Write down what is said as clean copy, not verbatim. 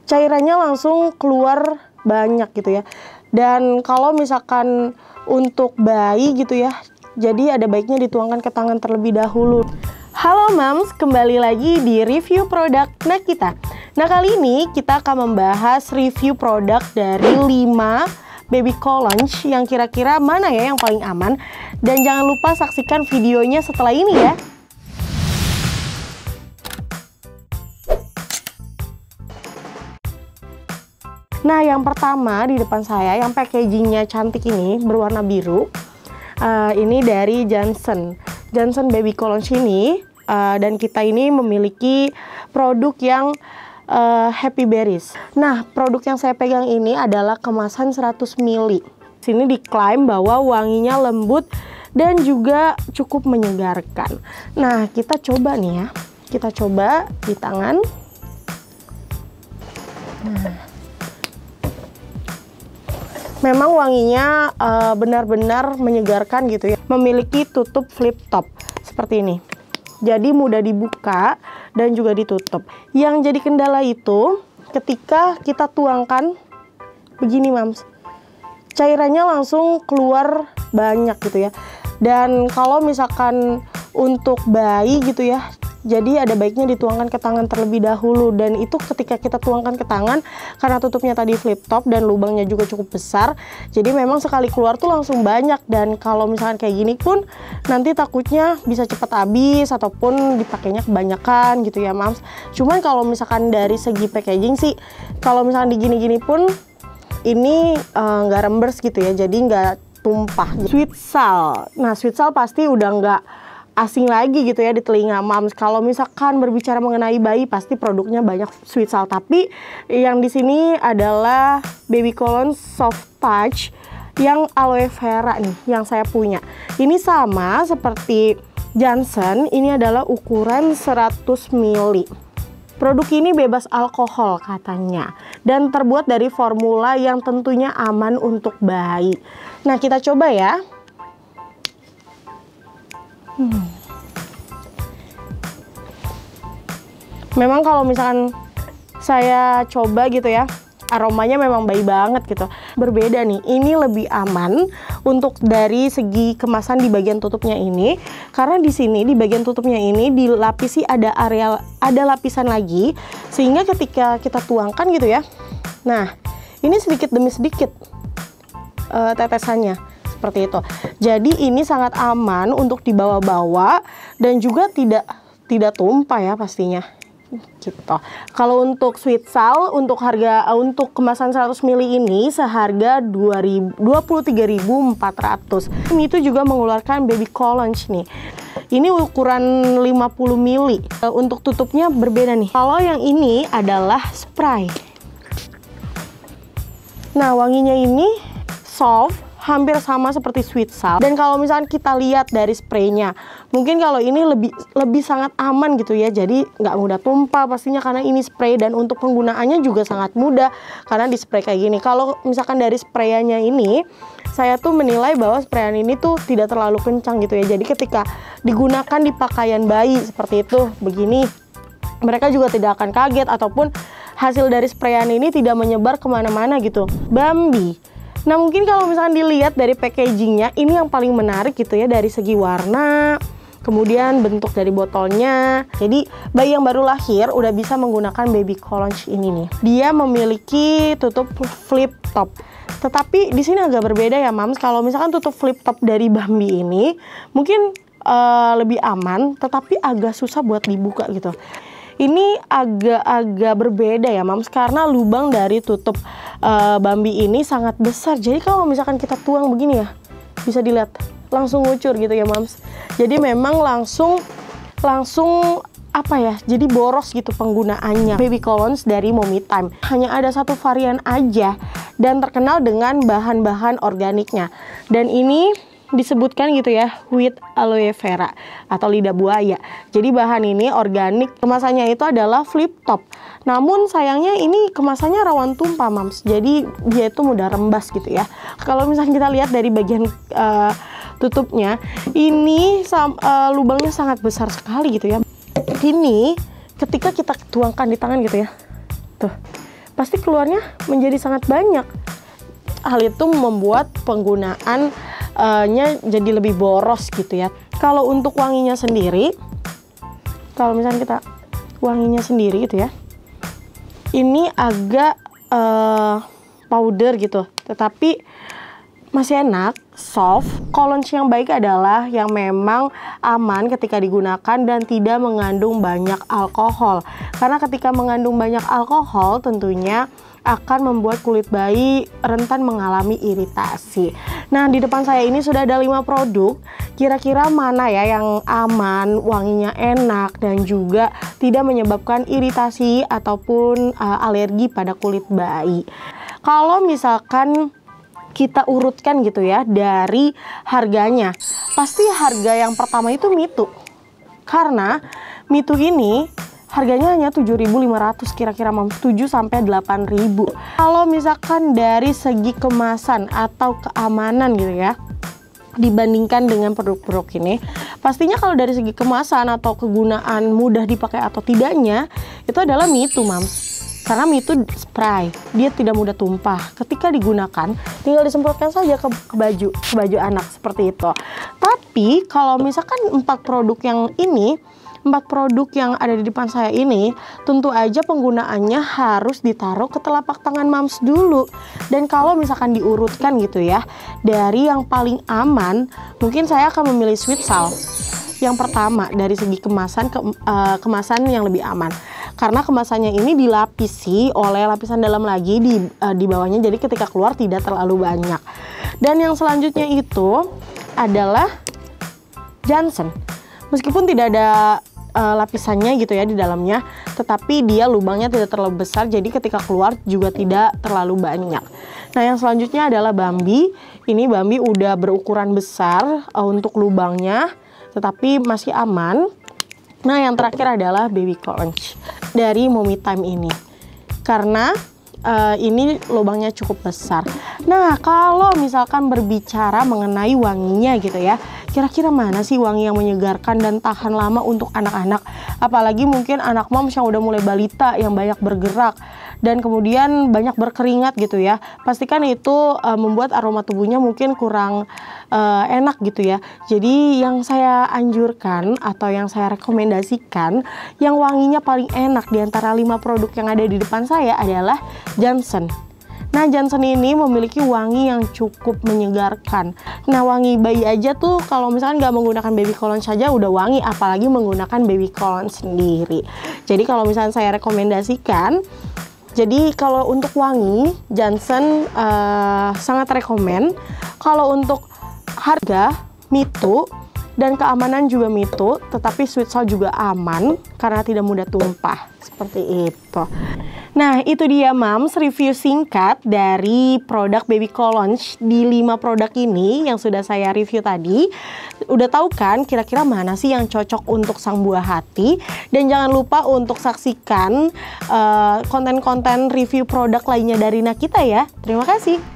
cairannya langsung keluar banyak gitu ya. Dan kalau misalkan untuk bayi gitu ya, jadi ada baiknya dituangkan ke tangan terlebih dahulu. Halo Moms, kembali lagi di review produk Nakita. Nah, kali ini kita akan membahas review produk dari 5 baby collange yang kira-kira mana ya yang paling aman. Dan jangan lupa saksikan videonya setelah ini ya. Nah, yang pertama di depan saya yang packagingnya cantik ini berwarna biru. Ini dari Johnson Baby Collange ini. Dan kita ini memiliki produk yang Happy Berries. Nah, produk yang saya pegang ini adalah kemasan 100 ml. Sini diklaim bahwa wanginya lembut dan juga cukup menyegarkan. Nah, kita coba nih ya. Kita coba di tangan. Nah, memang wanginya benar-benar menyegarkan gitu ya. Memiliki tutup flip top seperti ini. Jadi mudah dibuka dan juga ditutup. Yang jadi kendala itu ketika kita tuangkan begini Mams. Cairannya langsung keluar banyak gitu ya. Dan kalau misalkan untuk bayi gitu ya, jadi ada baiknya dituangkan ke tangan terlebih dahulu. Dan itu ketika kita tuangkan ke tangan, karena tutupnya tadi flip top dan lubangnya juga cukup besar, jadi memang sekali keluar tuh langsung banyak. Dan kalau misalkan kayak gini pun nanti takutnya bisa cepat habis ataupun dipakainya kebanyakan gitu ya Mams. Cuman kalau misalkan dari segi packaging sih, kalau misalkan digini-gini pun ini nggak rembers gitu ya, jadi nggak tumpah. Sweet Sal, nah Sweet Sal pasti udah nggak asing lagi gitu ya di telinga Moms. Kalau misalkan berbicara mengenai bayi, pasti produknya banyak Sweet Sal. Tapi yang di sini adalah Baby Collange Soft Touch yang aloe vera nih, yang saya punya. Ini sama seperti Johnson, ini adalah ukuran 100 ml. Produk ini bebas alkohol katanya, dan terbuat dari formula yang tentunya aman untuk bayi. Nah, kita coba ya. Memang kalau misalkan saya coba gitu ya, aromanya memang bayi banget gitu. Berbeda nih, ini lebih aman untuk dari segi kemasan di bagian tutupnya ini. Karena di sini di bagian tutupnya ini dilapisi ada lapisan lagi, sehingga ketika kita tuangkan gitu ya. Nah, ini sedikit demi sedikit tetesannya. Seperti itu. Jadi ini sangat aman untuk dibawa-bawa dan juga tidak tumpah ya pastinya. Gitu. Kalau untuk Sweet Sal untuk kemasan 100 ml ini seharga 23.400. Ini itu juga mengeluarkan Baby Collange nih. Ini ukuran 50 ml. Untuk tutupnya berbeda nih. Kalau yang ini adalah spray. Nah, wanginya ini soft, hampir sama seperti Sweet Sal. Dan kalau misalkan kita lihat dari spraynya, mungkin kalau ini lebih sangat aman gitu ya. Jadi nggak mudah tumpah pastinya karena ini spray, dan untuk penggunaannya juga sangat mudah karena di spray kayak gini. Kalau misalkan dari sprayannya ini, saya tuh menilai bahwa sprayan ini tuh tidak terlalu kencang gitu ya. Jadi ketika digunakan di pakaian bayi seperti itu begini, mereka juga tidak akan kaget ataupun hasil dari sprayan ini tidak menyebar kemana-mana gitu. Bambi. Nah, mungkin kalau misalkan dilihat dari packagingnya, ini yang paling menarik gitu ya, dari segi warna, kemudian bentuk dari botolnya. Jadi bayi yang baru lahir udah bisa menggunakan Baby Collange ini nih. Dia memiliki tutup flip top. Tetapi di sini agak berbeda ya Mams. Kalau misalkan tutup flip top dari Bambi ini mungkin lebih aman, tetapi agak susah buat dibuka gitu. Ini agak berbeda ya Mams, karena lubang dari tutup Bambi ini sangat besar. Jadi kalau misalkan kita tuang begini ya, bisa dilihat langsung ngucur gitu ya Mams. Jadi memang langsung apa ya, jadi boros gitu penggunaannya. Baby Collange dari Mommy Time hanya ada satu varian aja dan terkenal dengan bahan-bahan organiknya. Dan ini disebutkan gitu ya, with aloe vera atau lidah buaya. Jadi bahan ini organik. Kemasannya itu adalah flip top. Namun sayangnya ini kemasannya rawan tumpah Mams. Jadi dia itu mudah rembas gitu ya. Kalau misalnya kita lihat dari bagian tutupnya, ini lubangnya sangat besar sekali gitu ya. Ini ketika kita tuangkan di tangan gitu ya, tuh pasti keluarnya menjadi sangat banyak. Hal itu membuat penggunaannya jadi lebih boros gitu ya. Kalau untuk wanginya sendiri, kalau misalnya kita wanginya sendiri gitu ya, ini agak powder gitu, tetapi masih enak, soft. Cologne yang baik adalah yang memang aman ketika digunakan dan tidak mengandung banyak alkohol. Karena ketika mengandung banyak alkohol tentunya akan membuat kulit bayi rentan mengalami iritasi. Nah, di depan saya ini sudah ada 5 produk. Kira-kira mana ya yang aman, wanginya enak, dan juga tidak menyebabkan iritasi ataupun alergi pada kulit bayi. Kalau misalkan kita urutkan gitu ya dari harganya, pasti harga yang pertama itu Mitu. Karena Mitu ini harganya hanya 7.500 kira-kira, 7 sampai 8.000. Kalau misalkan dari segi kemasan atau keamanan gitu ya, dibandingkan dengan produk-produk ini, pastinya kalau dari segi kemasan atau kegunaan mudah dipakai atau tidaknya, itu adalah Mitu, Mams. Karena Mitu spray, dia tidak mudah tumpah. Ketika digunakan, tinggal disemprotkan saja ke baju anak seperti itu. Tapi kalau misalkan 4 produk yang ada di depan saya ini, tentu aja penggunaannya harus ditaruh ke telapak tangan Mams dulu. Dan kalau misalkan diurutkan gitu ya, dari yang paling aman, mungkin saya akan memilih Sweet Salt. Yang pertama dari segi kemasan yang lebih aman. Karena kemasannya ini dilapisi oleh lapisan dalam lagi di bawahnya, jadi ketika keluar tidak terlalu banyak. Dan yang selanjutnya itu adalah Johnson. Meskipun tidak ada lapisannya gitu ya di dalamnya, tetapi dia lubangnya tidak terlalu besar, jadi ketika keluar juga tidak terlalu banyak. Nah, yang selanjutnya adalah Bambi. Ini Bambi udah berukuran besar untuk lubangnya, tetapi masih aman. Nah, yang terakhir adalah Baby Cologne dari Mommy Time ini, karena ini lubangnya cukup besar. Nah, kalau misalkan berbicara mengenai wanginya gitu ya, kira-kira mana sih wangi yang menyegarkan dan tahan lama untuk anak-anak? Apalagi mungkin anak moms yang udah mulai balita, yang banyak bergerak dan kemudian banyak berkeringat gitu ya. Pastikan itu membuat aroma tubuhnya mungkin kurang enak gitu ya. Jadi yang saya anjurkan atau yang saya rekomendasikan, yang wanginya paling enak di antara 5 produk yang ada di depan saya adalah Johnson. Nah, Johnson ini memiliki wangi yang cukup menyegarkan. Nah, wangi bayi aja tuh kalau misalkan nggak menggunakan baby cologne saja udah wangi, apalagi menggunakan baby cologne sendiri. Jadi kalau misalkan saya rekomendasikan, jadi kalau untuk wangi Johnson sangat rekomen. Kalau untuk harga Mitu dan keamanan juga Mitu, tetapi Sweet Salt juga aman karena tidak mudah tumpah seperti itu. Nah, itu dia Mams review singkat dari produk Baby Cologne di 5 produk ini yang sudah saya review tadi. Udah tahu kan kira-kira mana sih yang cocok untuk sang buah hati? Dan jangan lupa untuk saksikan konten-konten review produk lainnya dari Nakita ya. Terima kasih.